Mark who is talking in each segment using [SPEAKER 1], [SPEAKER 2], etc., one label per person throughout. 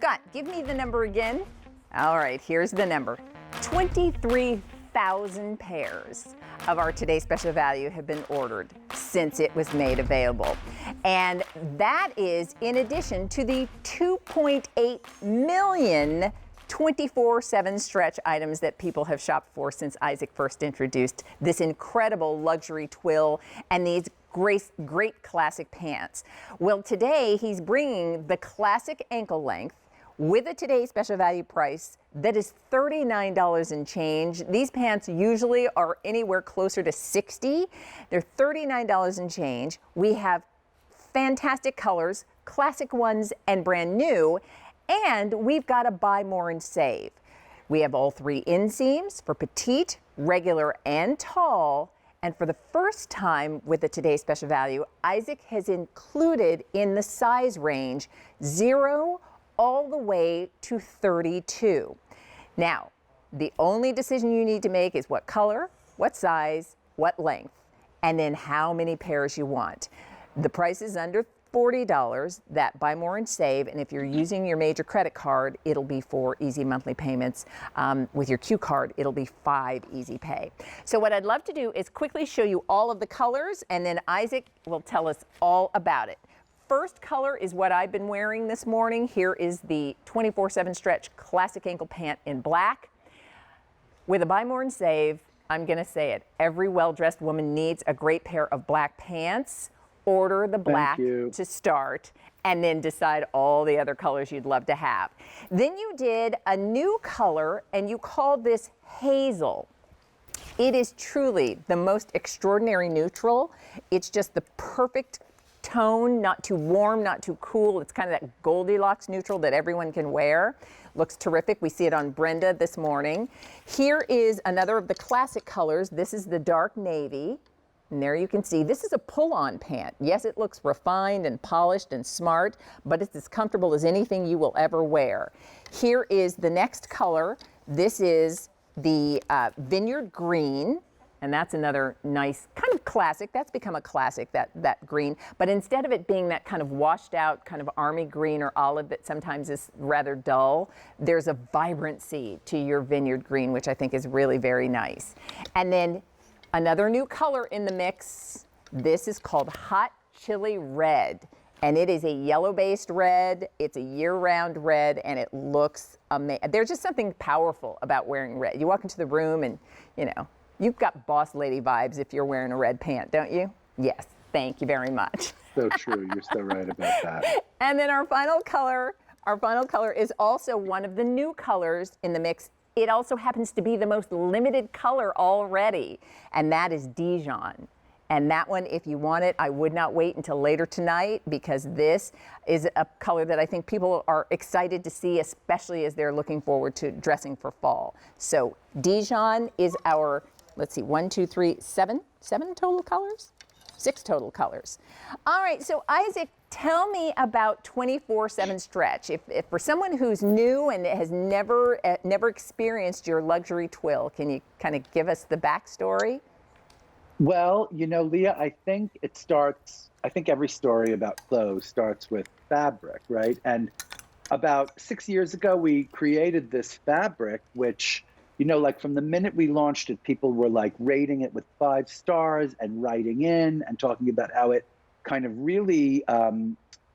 [SPEAKER 1] Scott, give me the number again. All right, here's the number. 23,000 pairs of our Today Special Value have been ordered since it was made available. And that is in addition to the 2.8 million 24/7 stretch items that people have shopped for since Isaac first introduced this incredible luxury twill and these great classic pants. Well, today he's bringing the classic ankle length with a Today Special Value price that is $39 and change. These pants usually are anywhere closer to $60. They're $39 and change. We have fantastic colors, classic ones and brand new, and we've got a buy more and save. We have all three inseams for petite, regular, and tall. And for the first time with the Today Special Value, Isaac has included in the size range 0 all the way to 32. Now, the only decision you need to make is what color, what size, what length, and then how many pairs you want. The price is under $40, that buy more and save, and if you're using your major credit card, it'll be for easy monthly payments. With your Q card, it'll be 5 easy pay. So what I'd love to do is quickly show you all of the colors, and then Isaac will tell us all about it. First color is what I've been wearing this morning. Here is the 24/7 stretch classic ankle pant in black. With a buy more and save, I'm gonna say it, every well-dressed woman needs a great pair of black pants. Order the black to start and then decide all the other colors you'd love to have. Then you did a new color and you called this Hazel. It is truly the most extraordinary neutral. It's just the perfect tone, not too warm, not too cool. It's kind of that Goldilocks neutral that everyone can wear. Looks terrific. We see it on Brenda this morning. Here is another of the classic colors. This is the dark navy. And there you can see, this is a pull-on pant. Yes, it looks refined and polished and smart, but it's as comfortable as anything you will ever wear. Here is the next color. This is the vineyard green. And that's another nice kind of classic. That's become a classic, that green. But instead of it being that kind of washed out kind of army green or olive that sometimes is rather dull, there's a vibrancy to your vineyard green, which I think is really very nice. And then another new color in the mix. This is called Hot Chili Red. And it is a yellow-based red. It's a year-round red, and it looks amazing. There's just something powerful about wearing red. You walk into the room and, you know, you've got boss lady vibes if you're wearing a red pant, don't you? Yes, thank you very much.
[SPEAKER 2] So true, you're so right about that.
[SPEAKER 1] And then our final color is also one of the new colors in the mix. It also happens to be the most limited color already, and that is Dijon. And that one, if you want it, I would not wait until later tonight because this is a color that I think people are excited to see, especially as they're looking forward to dressing for fall. So Dijon is our, let's see, 1, 2, 3, 7 total colors? 6 total colors. All right, so Isaac, tell me about 24/7 stretch. If for someone who's new and has never experienced your luxury twill, can you kind of give us the backstory?
[SPEAKER 2] Well, you know, Leah, I think every story about clothes starts with fabric, right? And about 6 years ago, we created this fabric, which, you know, like from the minute we launched it, people were like rating it with 5 stars and writing in and talking about how it kind of really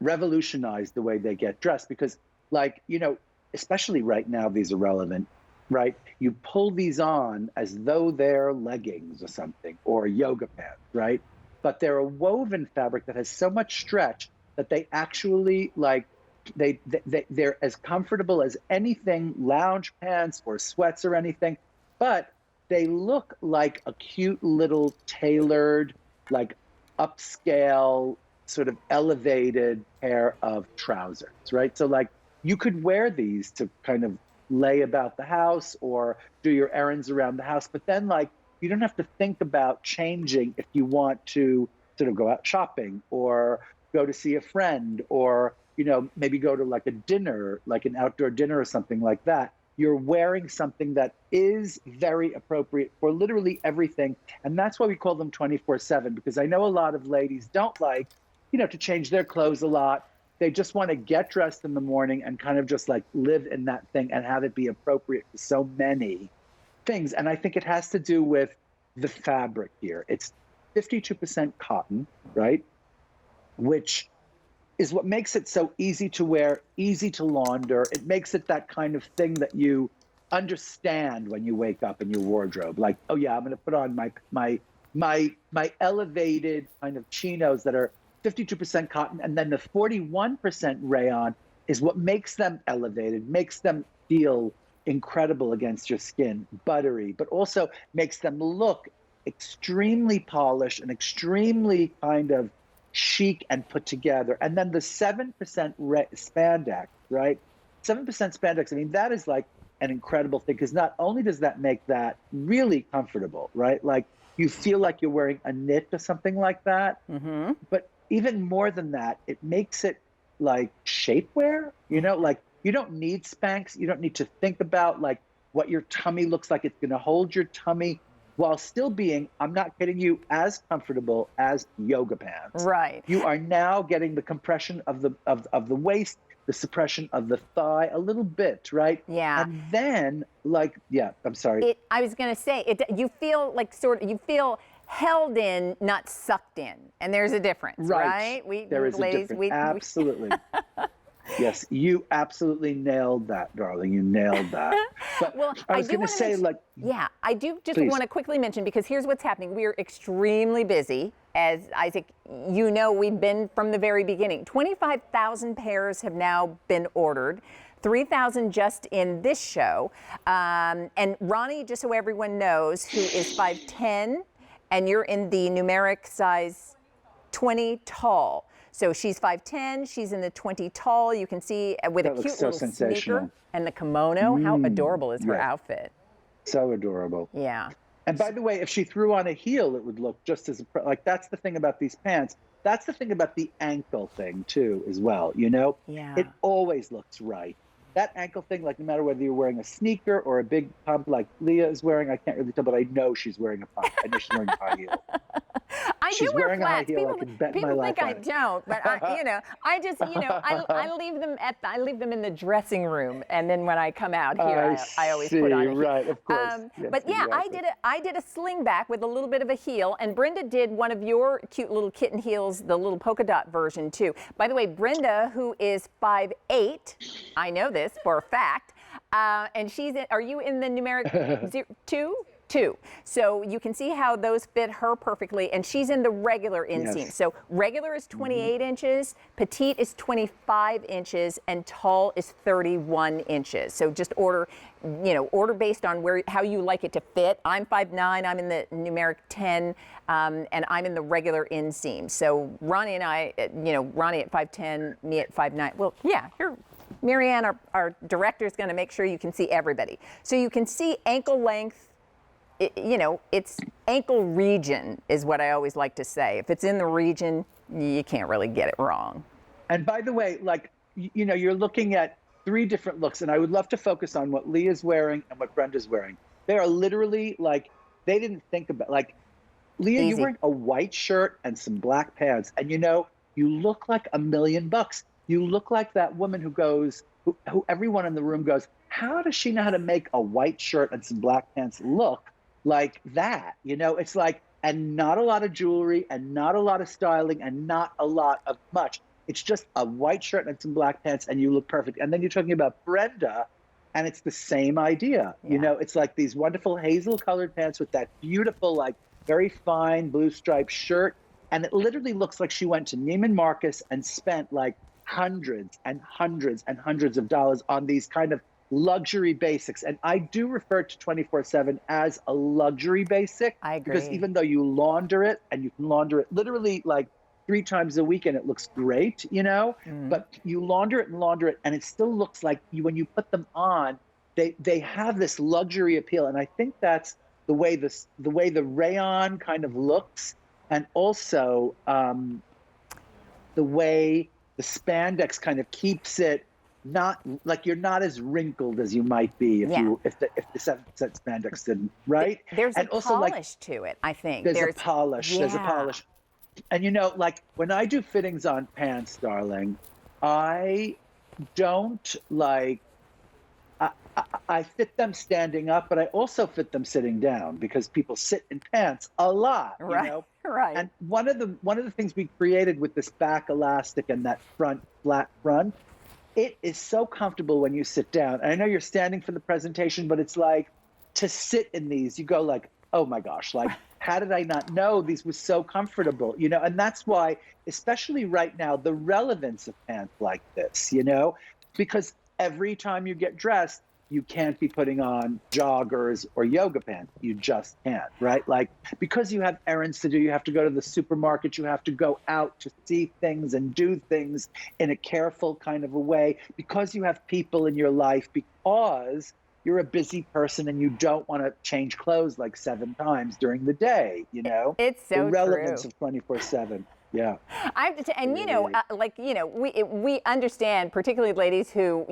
[SPEAKER 2] revolutionized the way they get dressed. Because, like, you know, especially right now, these are relevant, right? You pull these on as though they're leggings or something, or yoga pants, right? But they're a woven fabric that has so much stretch that they actually, like, they're as comfortable as anything, lounge pants or sweats or anything, but they look like a cute little tailored, like upscale, sort of elevated pair of trousers, right? So like you could wear these to kind of lay about the house or do your errands around the house, but then like you don't have to think about changing if you want to sort of go out shopping or go to see a friend or, you know, maybe go to like a dinner, like an outdoor dinner or something like that. You're wearing something that is very appropriate for literally everything. And that's why we call them 24/7, because I know a lot of ladies don't like, you know, to change their clothes a lot. they just want to get dressed in the morning and kind of just like live in that thing and have it be appropriate for so many things. And I think it has to do with the fabric here. It's 52% cotton, right? Which is what makes it so easy to wear, easy to launder. It makes it that kind of thing that you understand when you wake up in your wardrobe. Like, oh yeah, I'm going to put on my elevated kind of chinos that are 52% cotton, and then the 41% rayon is what makes them elevated, makes them feel incredible against your skin, buttery, but also makes them look extremely polished and extremely kind of chic and put together. And then the 7% spandex, right? 7% spandex, I mean, that is like an incredible thing, because not only does that make that really comfortable, right? Like you feel like you're wearing a knit or something like that, but even more than that, it makes it like shapewear, you know, like you don't need Spanx. You don't need to think about like what your tummy looks like. It's going to hold your tummy while still being, I'm not kidding you, as comfortable as yoga pants.
[SPEAKER 1] Right.
[SPEAKER 2] You are now getting the compression of the waist, the suppression of the thigh a little bit, right?
[SPEAKER 1] Yeah.
[SPEAKER 2] And then like, yeah, I'm sorry.
[SPEAKER 1] I was going to say, you feel like you feel held in, not sucked in. And there's a difference, right?
[SPEAKER 2] There is
[SPEAKER 1] ladies,
[SPEAKER 2] a difference. Absolutely. Yes, you absolutely nailed that, darling. You nailed that. But
[SPEAKER 1] well,
[SPEAKER 2] I was going to say, like,
[SPEAKER 1] yeah, I do just want to quickly mention, because here's what's happening. We are extremely busy. As Isaac, you know, we've been from the very beginning. 25,000 pairs have now been ordered. 3,000 just in this show. And Ronnie, just so everyone knows, who is 5'10", and you're in the numeric size 20 tall. So she's 5'10", she's in the 20 tall. You can see with a cute little sneaker and the kimono. How adorable is her outfit?
[SPEAKER 2] So adorable.
[SPEAKER 1] Yeah.
[SPEAKER 2] And by the way, if she threw on a heel, it would look just as, like, that's the thing about these pants. That's the thing about the ankle thing too, as well, you know?
[SPEAKER 1] Yeah.
[SPEAKER 2] It always looks right. That ankle thing, like no matter whether you're wearing a sneaker or a big pump like Leah is wearing, I can't really tell, but I know she's wearing a pump. I know she's wearing a high heel.
[SPEAKER 1] She's
[SPEAKER 2] wearing
[SPEAKER 1] flats.
[SPEAKER 2] A high heel. I can bet my life on it.
[SPEAKER 1] People think I don't, but I just, I leave them in the dressing room, and then when I come out here, I always put on a heel.
[SPEAKER 2] Right, of course. Yes,
[SPEAKER 1] but yeah,
[SPEAKER 2] exactly.
[SPEAKER 1] I did a sling back with a little bit of a heel, and Brenda did one of your cute little kitten heels, the little polka dot version too. By the way, Brenda, who is 5'8", I know this for a fact, and are you in the numeric 2? 2. So you can see how those fit her perfectly, and she's in the regular inseam. So regular is 28 inches, petite is 25 inches, and tall is 31 inches. So just order based on how you like it to fit. I'm 5'9", I'm in the numeric 10, and I'm in the regular inseam. So Ronnie and I, Ronnie at 5'10", me at 5'9". Well, yeah, Marianne, our director, is going to make sure you can see everybody. So you can see ankle length. It's ankle region is what I always like to say. If it's in the region, you can't really get it wrong.
[SPEAKER 2] And by the way, like, you're looking at 3 different looks, and I would love to focus on what Leah's wearing and what Brenda's wearing. They are literally like, they didn't think about, like, Leah, you're wearing a white shirt and some black pants, and you look like $1 million. You look like that woman who everyone in the room goes, how does she know how to make a white shirt and some black pants look like that? It's like, and not a lot of jewelry and not a lot of styling and not a lot of much. It's just a white shirt and some black pants and you look perfect. And then you're talking about Brenda, and it's the same idea.
[SPEAKER 1] Yeah.
[SPEAKER 2] It's like these wonderful hazel colored pants with that beautiful, like very fine blue striped shirt. And it literally looks like she went to Neiman Marcus and spent like hundreds and hundreds and hundreds of dollars on these kind of luxury basics. And I do refer to 24/7 as a luxury basic.
[SPEAKER 1] I agree.
[SPEAKER 2] Because even though you launder it, and you can launder it literally like 3 times a week and it looks great, but you launder it and it still looks like when you put them on, they have this luxury appeal. And I think that's the way the rayon kind of looks, and also the way the spandex kind of keeps it not like you're not as wrinkled as you might be if the 7% spandex didn't, right?
[SPEAKER 1] There's
[SPEAKER 2] and
[SPEAKER 1] a
[SPEAKER 2] also,
[SPEAKER 1] polish to it, I think.
[SPEAKER 2] There's a polish. And when I do fittings on pants, darling, I don't like, I fit them standing up, but I also fit them sitting down because people sit in pants a lot, you
[SPEAKER 1] Right,
[SPEAKER 2] know?
[SPEAKER 1] right.
[SPEAKER 2] And one of the things we created with this back elastic and that front, flat front, it is so comfortable when you sit down. And I know you're standing for the presentation, but it's like to sit in these, you go like, oh my gosh, like, how did I not know these were so comfortable? You know, and that's why, especially right now, the relevance of pants like this, you know, because every time you get dressed, you can't be putting on joggers or yoga pants. You just can't, right? Like, because you have errands to do, you have to go to the supermarket, you have to go out to see things and do things in a careful kind of a way, because you have people in your life, because you're a busy person and you don't want to change clothes like 7 times during the day, you know?
[SPEAKER 1] It's
[SPEAKER 2] The
[SPEAKER 1] so
[SPEAKER 2] relevance
[SPEAKER 1] true.
[SPEAKER 2] of 24/7. Yeah.
[SPEAKER 1] And
[SPEAKER 2] It really is.
[SPEAKER 1] like we understand, particularly ladies who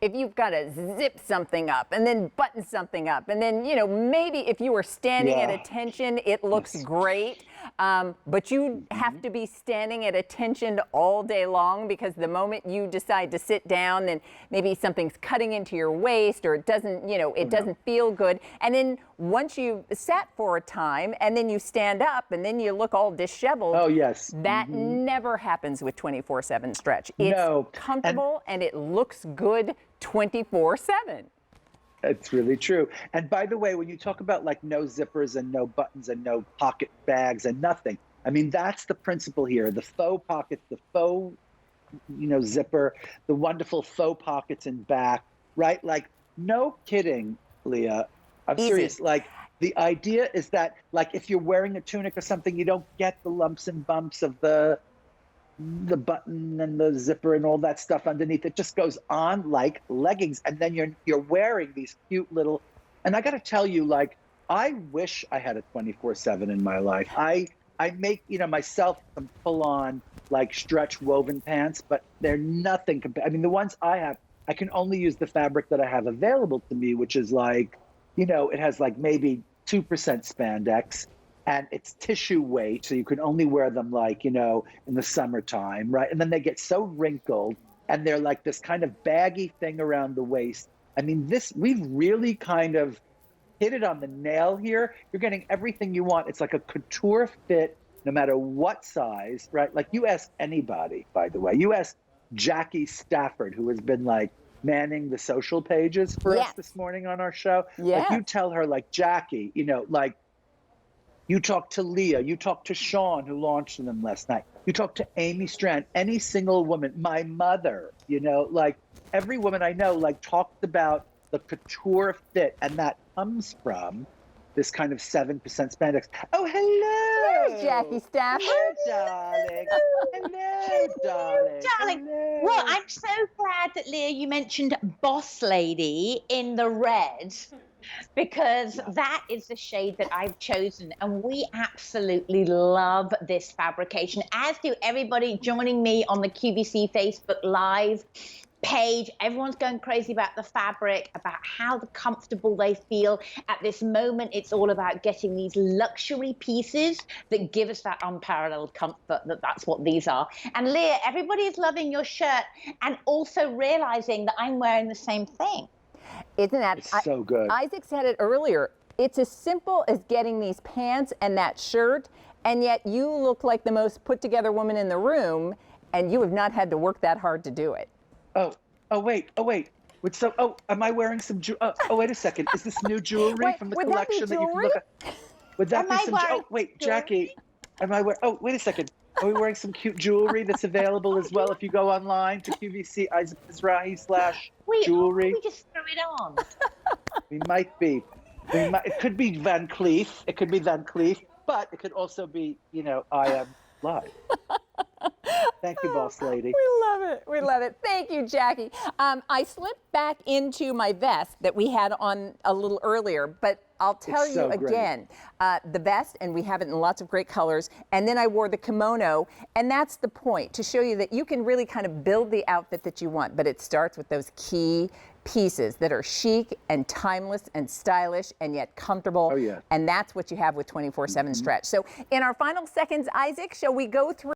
[SPEAKER 1] if you've got to zip something up and then button something up, and then maybe if you are standing at
[SPEAKER 2] Yeah.
[SPEAKER 1] attention, it looks
[SPEAKER 2] Yes.
[SPEAKER 1] great, but you have to be standing at attention all day long, because the moment you decide to sit down, then maybe something's cutting into your waist, or it doesn't it
[SPEAKER 2] Oh, no.
[SPEAKER 1] doesn't feel good, and then once you sat for a time and then you stand up and then you look all disheveled.
[SPEAKER 2] Oh, yes.
[SPEAKER 1] That never happens with 24/7 stretch. It's
[SPEAKER 2] No. And
[SPEAKER 1] comfortable and it looks good 24/7.
[SPEAKER 2] it's really true. And by the way, when you talk about like no zippers and no buttons and no pocket bags and nothing, I mean, that's the principle here. The faux pockets, the faux, zipper, the wonderful faux pockets in back, right? Like, no kidding, Leah. I'm
[SPEAKER 1] Easy.
[SPEAKER 2] serious. Like, the idea is that, like, if you're wearing a tunic or something, you don't get the lumps and bumps of the button and the zipper and all that stuff underneath. It just goes on like leggings, and then you're wearing these cute little. And I got to tell you, like, I wish I had a 24/7 in my life. I make myself some full on like stretch woven pants, but they're nothing compared. I mean, the ones I have, I can only use the fabric that I have available to me, which is like, it has like maybe 2% spandex, and it's tissue weight, so you can only wear them like, in the summertime, right? And then they get so wrinkled, and they're like this kind of baggy thing around the waist. I mean, we've really kind of hit it on the nail here. You're getting everything you want. It's like a couture fit, no matter what size, right? Like, you ask anybody, by the way, you ask Jackie Stafford, who has been like manning the social pages for us
[SPEAKER 1] Yes.
[SPEAKER 2] this morning on our show. Like,
[SPEAKER 1] Yes.
[SPEAKER 2] you tell her, like, Jackie, like, you talk to Leah, you talk to Sean, who launched them last night. You talk to Amy Strand, any single woman, my mother, like, every woman I know, like, talked about the couture fit, and that comes from this kind of 7% spandex. Oh, hello.
[SPEAKER 1] There's Jackie Stafford.
[SPEAKER 2] Hello, darling. Hello, darling.
[SPEAKER 3] Darling.
[SPEAKER 2] Hello.
[SPEAKER 3] Well, I'm so glad that, Leah, you mentioned Boss Lady in the red, because that is the shade that I've chosen. And we absolutely love this fabrication, as do everybody joining me on the QVC Facebook Live page. Everyone's going crazy about the fabric, about how comfortable they feel. At this moment, it's all about getting these luxury pieces that give us that unparalleled comfort. That's what these are. And Leah, everybody is loving your shirt, and also realizing that I'm wearing the same thing.
[SPEAKER 1] Isn't that
[SPEAKER 2] It's so good.
[SPEAKER 1] Isaac said it earlier. It's as simple as getting these pants and that shirt, and yet you look like the most put together woman in the room, and you have not had to work that hard to do it.
[SPEAKER 2] Oh, wait. Am I wearing some wait a second. Is this new jewelry
[SPEAKER 1] Wait,
[SPEAKER 2] from the
[SPEAKER 1] would that be
[SPEAKER 2] collection that you can
[SPEAKER 1] jewelry?
[SPEAKER 2] look at? Would that
[SPEAKER 3] Am
[SPEAKER 2] be
[SPEAKER 3] I
[SPEAKER 2] some
[SPEAKER 3] wearing
[SPEAKER 2] wait,
[SPEAKER 3] jewelry?
[SPEAKER 2] Jackie, am I wearing wait a second. Are we wearing some cute jewelry that's available as well if you go online to QVC Isaac Mizrahi /jewelry?
[SPEAKER 3] We just threw it on.
[SPEAKER 2] We might be. It could be Van Cleef. It could be Van Cleef, but it could also be, I am live. Thank you, boss lady.
[SPEAKER 1] We love it. We love it. Thank you, Jackie. I slipped back into my vest that we had on a little earlier, but I'll tell
[SPEAKER 2] It's
[SPEAKER 1] you
[SPEAKER 2] so great.
[SPEAKER 1] again, the vest, and we have it in lots of great colors, and then I wore the kimono, and that's the point, to show you that you can really kind of build the outfit that you want, but it starts with those key pieces that are chic and timeless and stylish and yet comfortable.
[SPEAKER 2] Oh, yeah.
[SPEAKER 1] And that's what you have with 24/7 stretch. So in our final seconds, Isaac, shall we go through